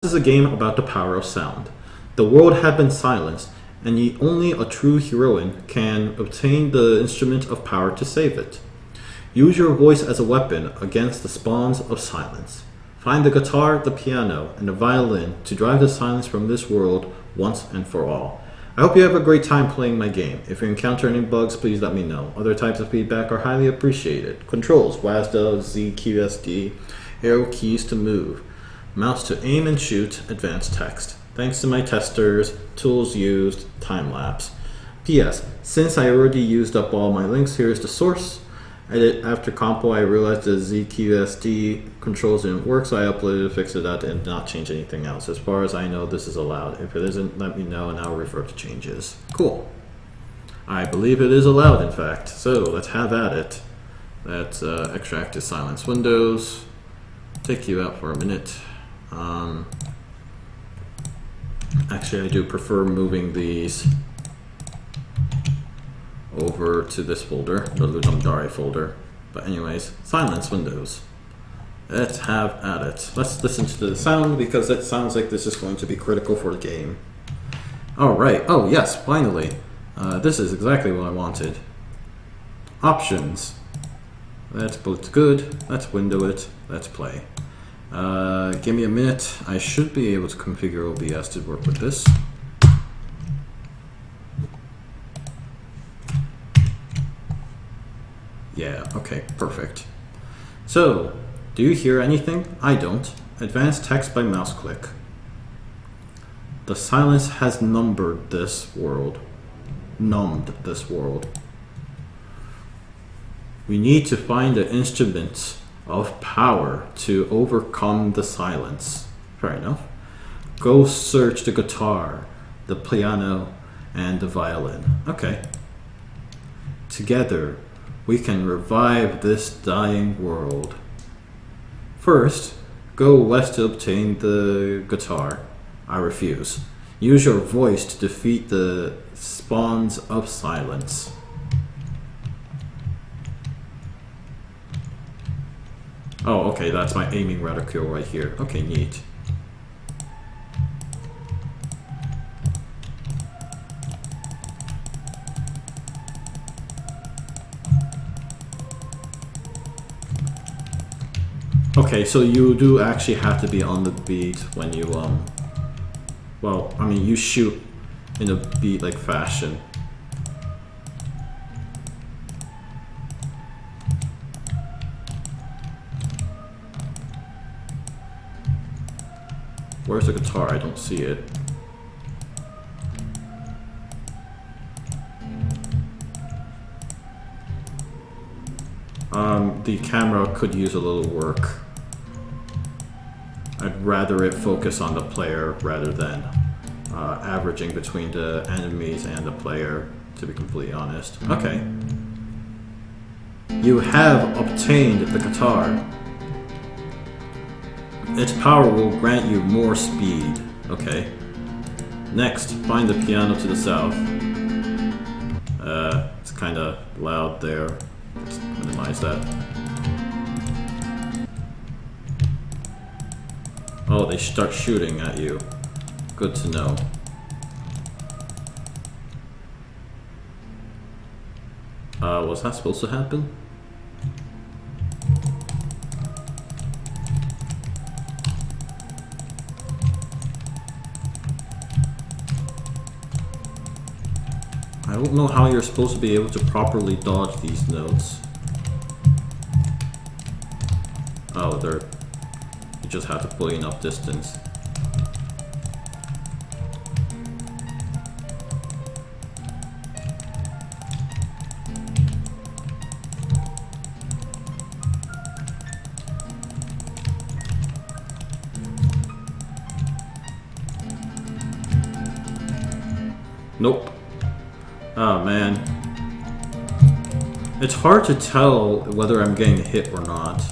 This is a game about the power of sound. The world had been silenced, and only a true heroine can obtain the instrument of power to save it. Use your voice as a weapon against the spawns of silence. Find the guitar, the piano, and the violin to drive the silence from this world once and for all. I hope you have a great time playing my game. If you encounter any bugs, please let me know. Other types of feedback are highly appreciated. Controls: WASD, Z, QSD, arrow keys to move. Mouse to aim and shoot, advanced text. Thanks to my testers, tools used, time-lapse. P.S. Since I already used up all my links, here's the source. After compo, I realized the ZQSD controls didn't work, so I uploaded to fix it out and not change anything else. As far as I know, this is allowed. If it isn't, let me know and I'll revert to changes. Cool. I believe it is allowed, in fact. So let's have at it. Let's extract to silence windows. Take you out for a minute. Actually, I do prefer moving these over to this folder, the Ludum folder. But anyways, silence windows. Let's have at it. Let's listen to the sound because it sounds like this is going to be critical for the game. Alright, oh yes, finally. This is exactly what I wanted. Options. Let's boot good, let's window it, let's play. Give me a minute. I should be able to configure OBS to work with this. Yeah, okay, perfect. So, do you hear anything? I don't. Advanced text by mouse click. The silence has numbed this world. We need to find the instruments of power to overcome the silence. Fair enough. Go search the guitar, the piano, and the violin. Okay. Together, we can revive this dying world. First, go west to obtain the guitar. I refuse. Use your voice to defeat the spawns of silence. Oh, okay, that's my aiming reticule right here. Okay, neat. Okay, so you do actually have to be on the beat when you, well, I mean, you shoot in a beat-like fashion. Where's the guitar? I don't see it. The camera could use a little work. I'd rather it focus on the player rather than averaging between the enemies and the player, to be completely honest. Okay. You have obtained the guitar. Its power will grant you more speed. Okay. Next, find the piano to the south. It's kind of loud there. Let's minimize that. Oh, they start shooting at you. Good to know. Was that supposed to happen? I don't know how you're supposed to be able to properly dodge these notes. Oh, you just have to put enough distance. Nope. Oh man. It's hard to tell whether I'm getting hit or not.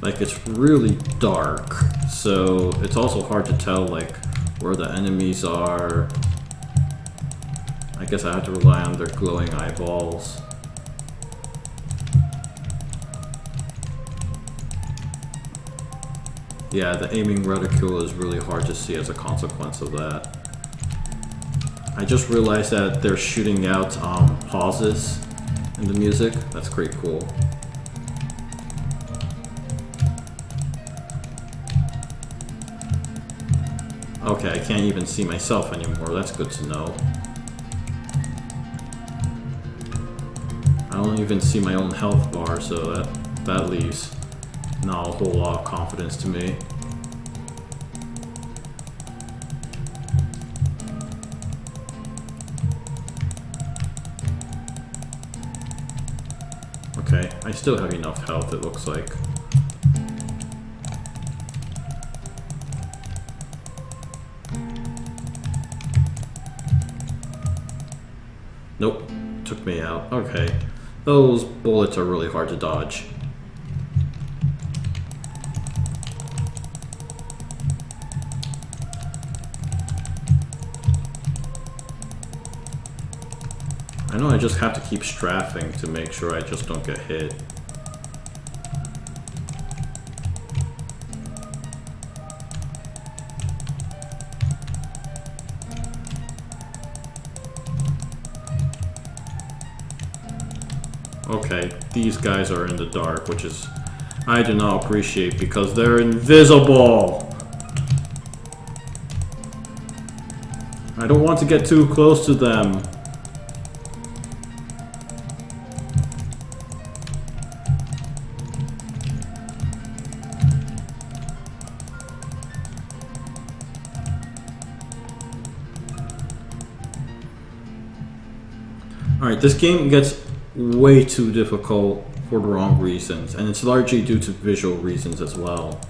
Like, it's really dark, so it's also hard to tell like where the enemies are. I guess I have to rely on their glowing eyeballs. Yeah, the aiming reticule is really hard to see as a consequence of that. I just realized that they're shooting out pauses in the music. That's pretty cool. Okay, I can't even see myself anymore. That's good to know. I don't even see my own health bar, so that leaves not a whole lot of confidence to me. Okay, I still have enough health, it looks like. Nope, took me out. Okay, those bullets are really hard to dodge. I know I just have to keep strafing to make sure I just don't get hit. Okay, these guys are in the dark, which is I do not appreciate because they're invisible! I don't want to get too close to them. Alright, this game gets way too difficult for the wrong reasons, and it's largely due to visual reasons as well.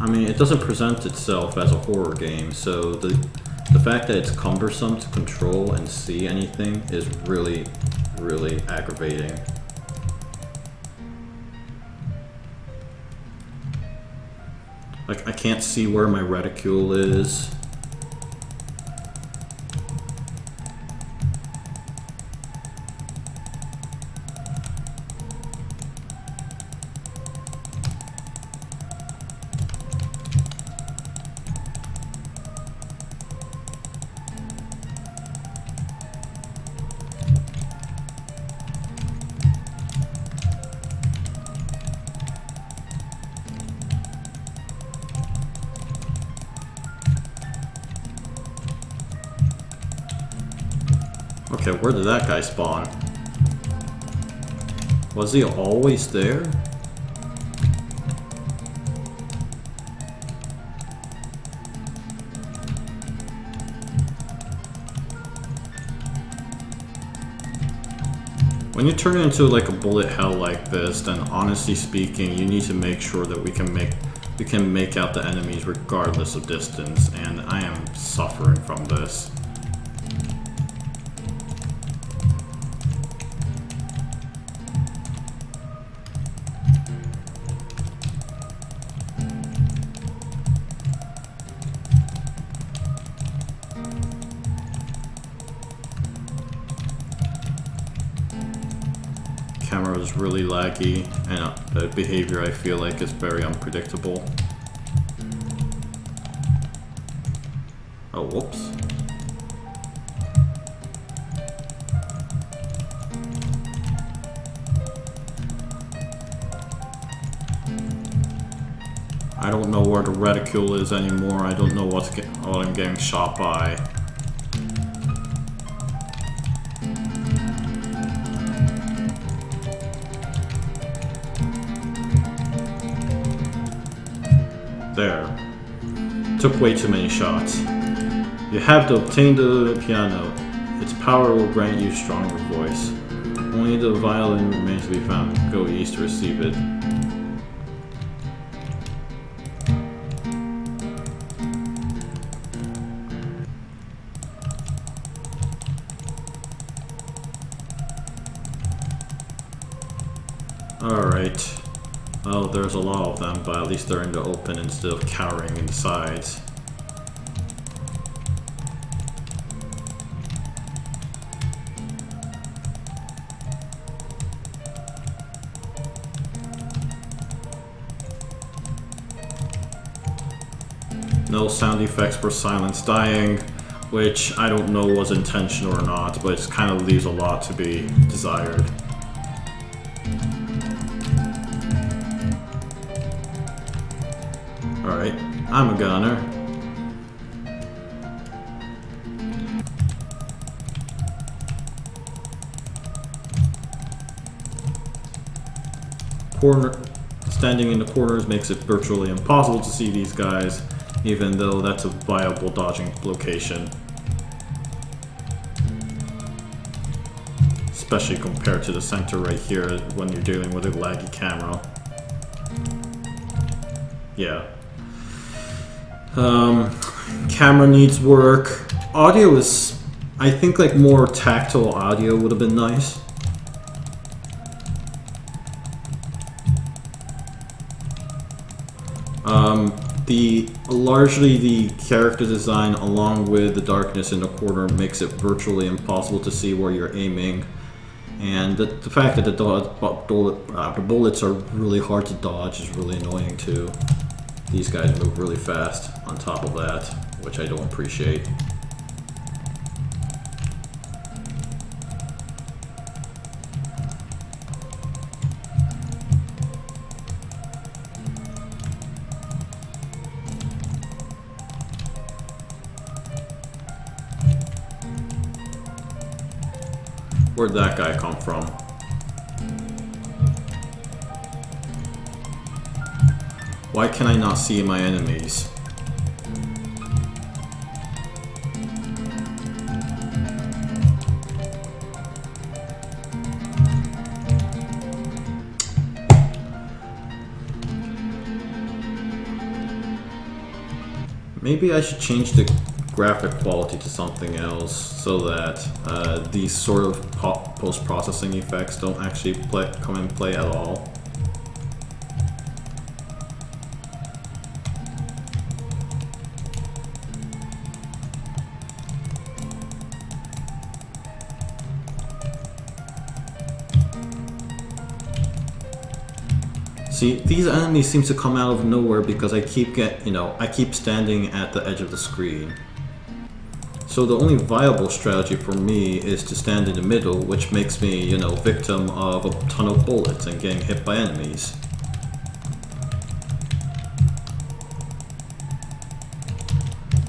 I mean, it doesn't present itself as a horror game, so the fact that it's cumbersome to control and see anything is really, really aggravating. Like, I can't see where my reticule is. Okay, where did that guy spawn? Was he always there? When you turn into like a bullet hell like this, then honestly speaking, you need to make sure that we can make out the enemies regardless of distance, and I am suffering from this. Camera is really laggy, and the behavior I feel like is very unpredictable. Oh, whoops. I don't know where the reticule is anymore. I don't know what I'm getting shot by. There. Took way too many shots. You have to obtain the piano. Its power will grant you stronger voice. Only the violin remains to be found. Go east to receive it. Alright. Well, there's a lot of them, but at least they're in the open instead of cowering in the sides. No sound effects for silence dying, which I don't know was intentional or not, but it just kind of leaves a lot to be desired. Alright, I'm a gunner. Standing in the corners makes it virtually impossible to see these guys, even though that's a viable dodging location. Especially compared to the center right here when you're dealing with a laggy camera. Yeah. Camera needs work. Audio is, I think, like more tactile audio would have been nice. Largely the character design along with the darkness in the corner makes it virtually impossible to see where you're aiming. And the fact that the bullets are really hard to dodge is really annoying too. These guys move really fast on top of that, which I don't appreciate. Where'd that guy come from? Why can I not see my enemies? Maybe I should change the graphic quality to something else so that these sort of post-processing effects don't actually come in play at all. See, these enemies seem to come out of nowhere because I keep standing at the edge of the screen. So the only viable strategy for me is to stand in the middle, which makes me, victim of a ton of bullets and getting hit by enemies.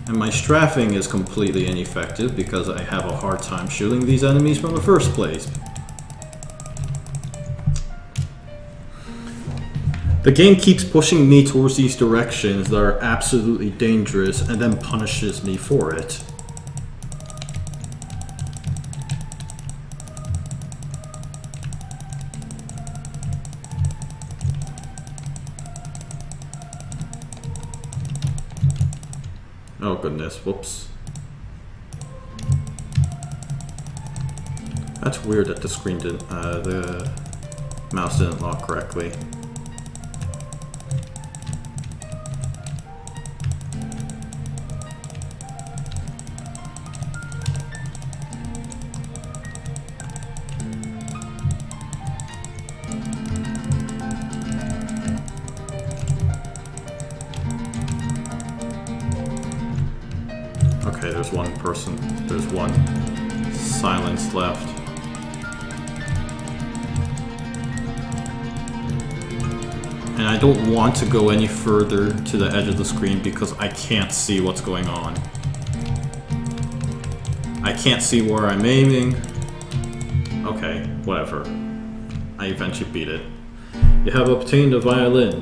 And my strafing is completely ineffective because I have a hard time shooting these enemies from the first place. The game keeps pushing me towards these directions that are absolutely dangerous and then punishes me for it. Oh goodness, whoops. That's weird that the screen didn't, the mouse didn't lock correctly. Okay, there's one person, there's one silence left. And I don't want to go any further to the edge of the screen because I can't see what's going on. I can't see where I'm aiming. Okay, whatever. I eventually beat it. You have obtained a violin.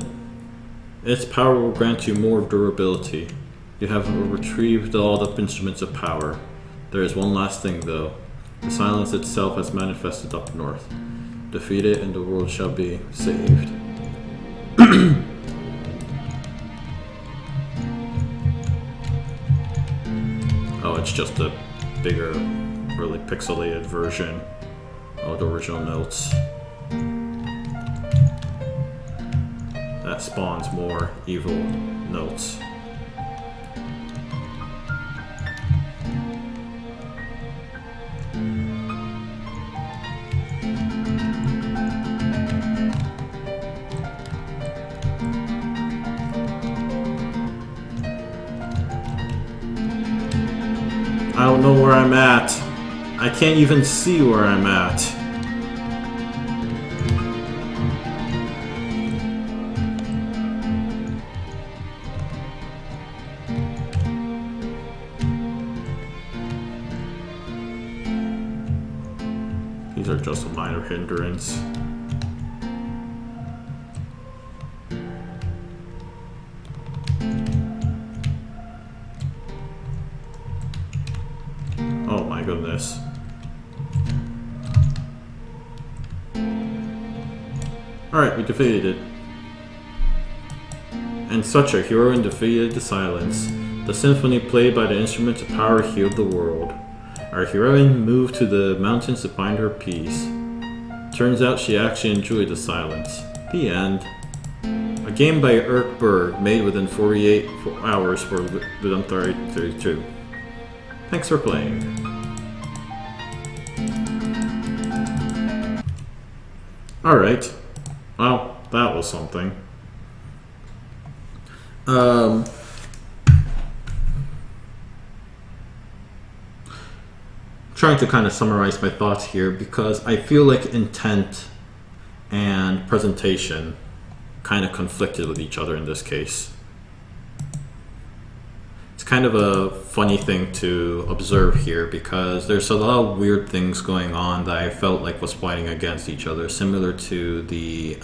Its power will grant you more durability. You have retrieved all the instruments of power. There is one last thing, though. The silence itself has manifested up north. Defeat it and the world shall be saved. Oh, it's just a bigger, really pixelated version of the original notes. that spawns more evil notes. I don't know where I'm at. I can't even see where I'm at. These are just a minor hindrance. Oh my goodness. Alright, we defeated it. And such a hero defeated the silence. The symphony played by the instruments of power healed the world. Our heroine moved to the mountains to find her peace. Turns out she actually enjoyed the silence. The end. A game by Erkberg, made within 48 hours for Ludum 32. Thanks for playing. Alright. Well, that was something. Trying to kind of summarize my thoughts here, because I feel like intent and presentation kind of conflicted with each other in this case. It's kind of a funny thing to observe here, because there's a lot of weird things going on that I felt like was fighting against each other, similar to the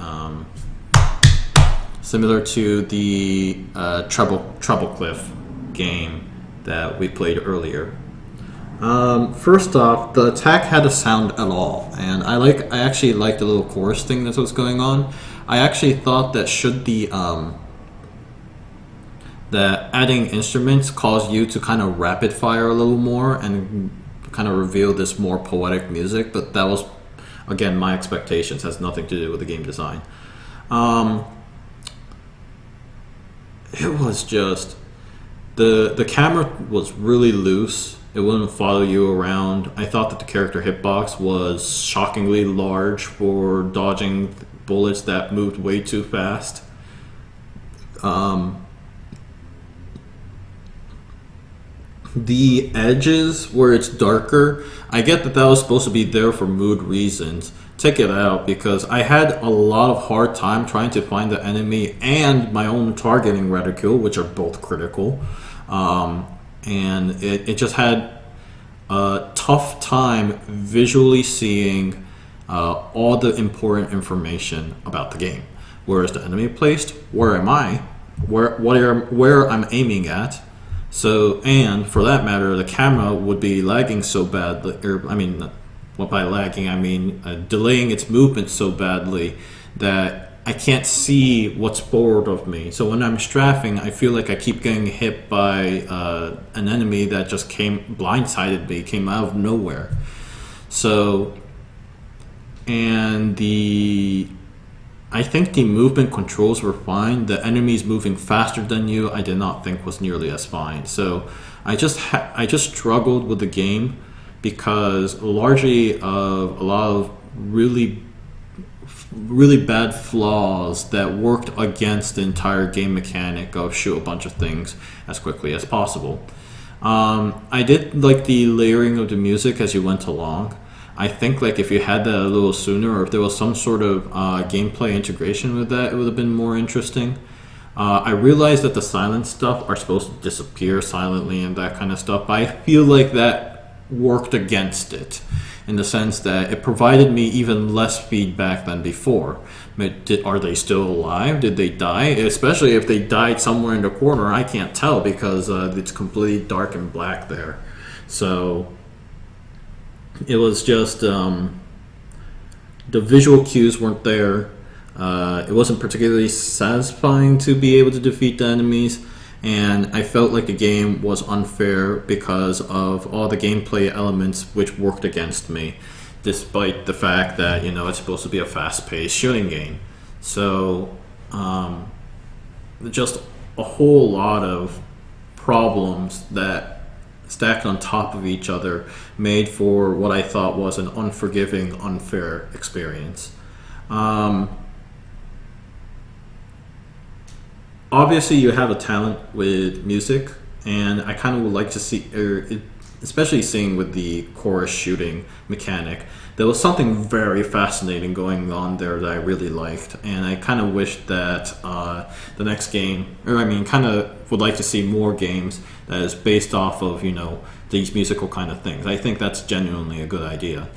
Treble Cliff game that we played earlier. First off, the attack had a sound at all, and I actually liked the little chorus thing that was going on. I actually thought that should that adding instruments cause you to kind of rapid fire a little more and kind of reveal this more poetic music, but that was, again, my expectations. Has nothing to do with the game design. It was just the camera was really loose. It wouldn't follow you around. I thought that the character hitbox was shockingly large for dodging bullets that moved way too fast. The edges where it's darker, I get that was supposed to be there for mood reasons. Take it out, because I had a lot of hard time trying to find the enemy and my own targeting reticule, which are both critical. And it just had a tough time visually seeing all the important information about the game. Where is the enemy placed? Where am I? Where I'm aiming at? So, and for that matter, the camera would be lagging so badly, by lagging I mean delaying its movement so badly that I can't see what's forward of me. So when I'm strafing, I feel like I keep getting hit by an enemy that just blindsided me, came out of nowhere. So, and I think the movement controls were fine. The enemies moving faster than you, I did not think was nearly as fine. So I just struggled with the game because largely of a lot of really bad flaws that worked against the entire game mechanic of shoot a bunch of things as quickly as possible. I did like the layering of the music as you went along. I think like if you had that a little sooner, or if there was some sort of gameplay integration with that, it would have been more interesting. I realized that the silent stuff are supposed to disappear silently and that kind of stuff, but I feel like that worked against it in the sense that it provided me even less feedback than before. Are they still alive? Did they die? Especially if they died somewhere in the corner, I can't tell because it's completely dark and black there. So it was just the visual cues weren't there. It wasn't particularly satisfying to be able to defeat the enemies, and I felt like the game was unfair because of all the gameplay elements which worked against me, despite the fact that it's supposed to be a fast-paced shooting game. So just a whole lot of problems that stacked on top of each other made for what I thought was an unforgiving, unfair experience. Obviously, you have a talent with music, and I kind of would like to see, especially seeing with the chorus shooting mechanic, there was something very fascinating going on there that I really liked, and I kind of wish that the next game, or I mean, kind of would like to see more games that is based off of, you know, these musical kind of things. I think that's genuinely a good idea.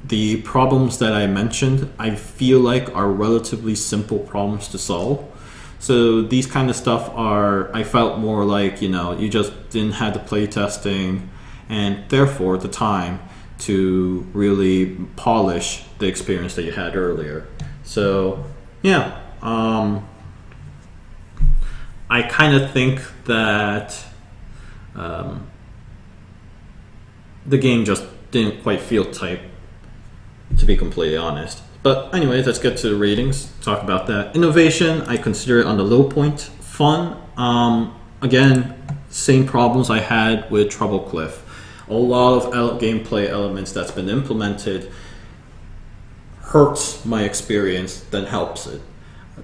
The problems that I mentioned, I feel like are relatively simple problems to solve. So these kind of stuff are, I felt more like, you know, you just didn't have the play testing and therefore the time to really polish the experience that you had earlier. So yeah, I kind of think that the game just didn't quite feel tight, to be completely honest. But anyways, let's get to the ratings, talk about that. Innovation, I consider it on the low point. Fun, again, same problems I had with Trouble Cliff. A lot of gameplay elements that's been implemented hurts my experience than helps it.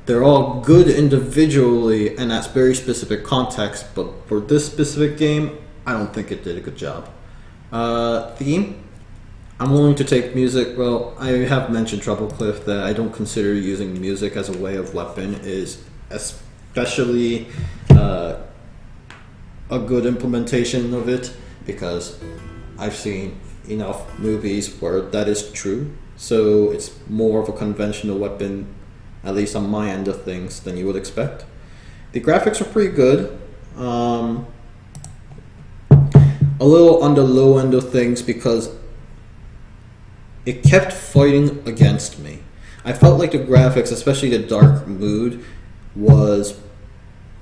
They're all good individually and that's very specific context, but for this specific game, I don't think it did a good job. Theme, I'm willing to take music. Well, I have mentioned Trouble Cliff that I don't consider using music as a way of weapon is especially a good implementation of it, because I've seen enough movies where that is true. So it's more of a conventional weapon, at least on my end of things, than you would expect. The graphics are pretty good. A little on the low end of things because it kept fighting against me. I felt like the graphics, especially the dark mood, was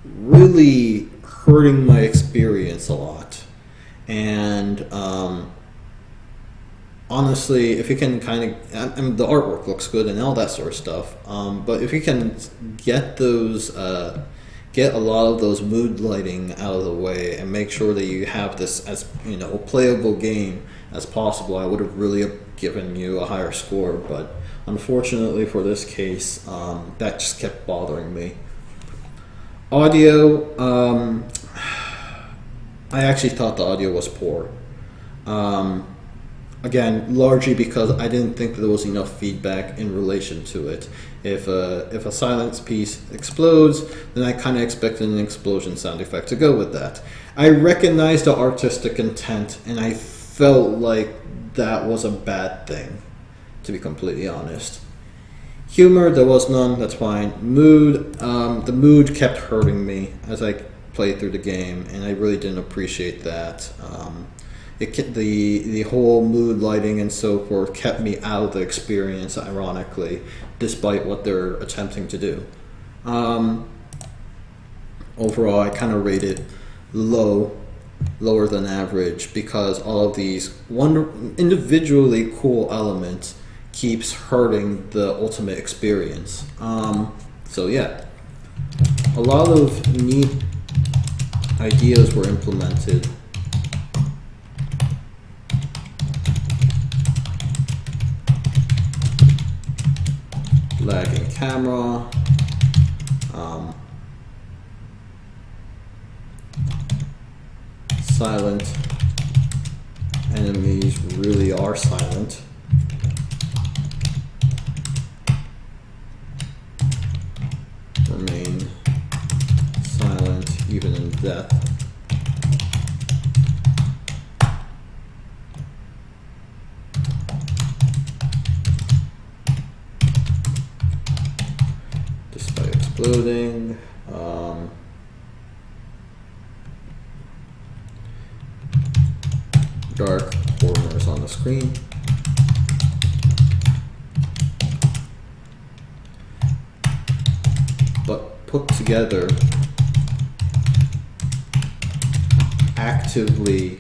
really hurting my experience a lot. And honestly, if you can kind of, I mean, the artwork looks good and all that sort of stuff, but if you can get those, get a lot of those mood lighting out of the way and make sure that you have this as, you know, a playable game as possible, I would have really given you a higher score. But unfortunately for this case, that just kept bothering me. Audio, I actually thought the audio was poor. Again, largely because I didn't think there was enough feedback in relation to it. If a silence piece explodes, then I kind of expected an explosion sound effect to go with that. I recognized the artistic intent, and I felt like that was a bad thing, to be completely honest. Humor, there was none, that's fine. Mood, the mood kept hurting me as I played through the game, and I really didn't appreciate that. The whole mood lighting and so forth kept me out of the experience, ironically, despite what they're attempting to do. Overall, I kind of rate it lower than average, because all of these individually cool elements keeps hurting the ultimate experience. So yeah, a lot of neat ideas were implemented. Lagging camera, silent enemies really are silent. Remain silent even in death. Despite exploding. Dark corners on the screen. But put together, actively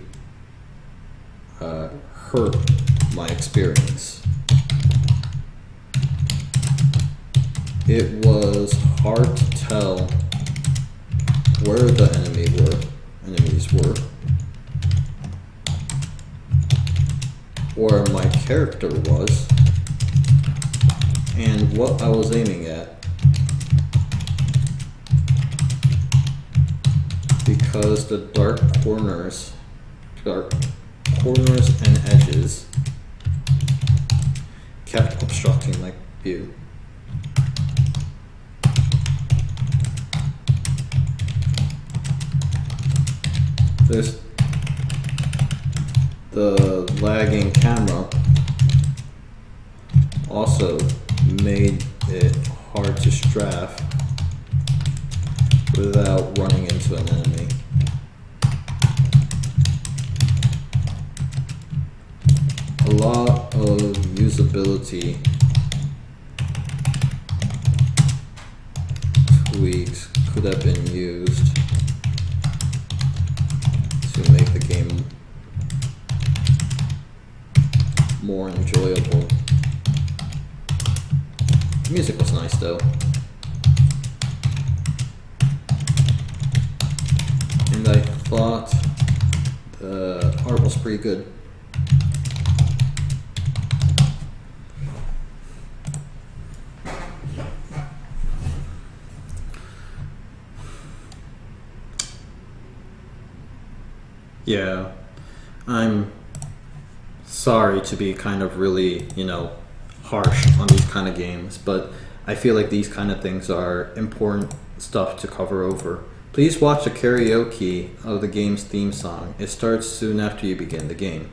hurt my experience. it was hard to tell where the enemies were, where my character was, and what I was aiming at. Because the dark corners and edges kept obstructing my view. There's the lagging camera also made it hard to strafe without running into an enemy. A lot of usability tweaks could have been used to make the game more enjoyable. The music was nice though. And I thought the art was pretty good. Yeah, I'm sorry to be kind of really, harsh on these kind of games, but I feel like these kind of things are important stuff to cover over. Please watch the karaoke of the game's theme song. It starts soon after you begin the game.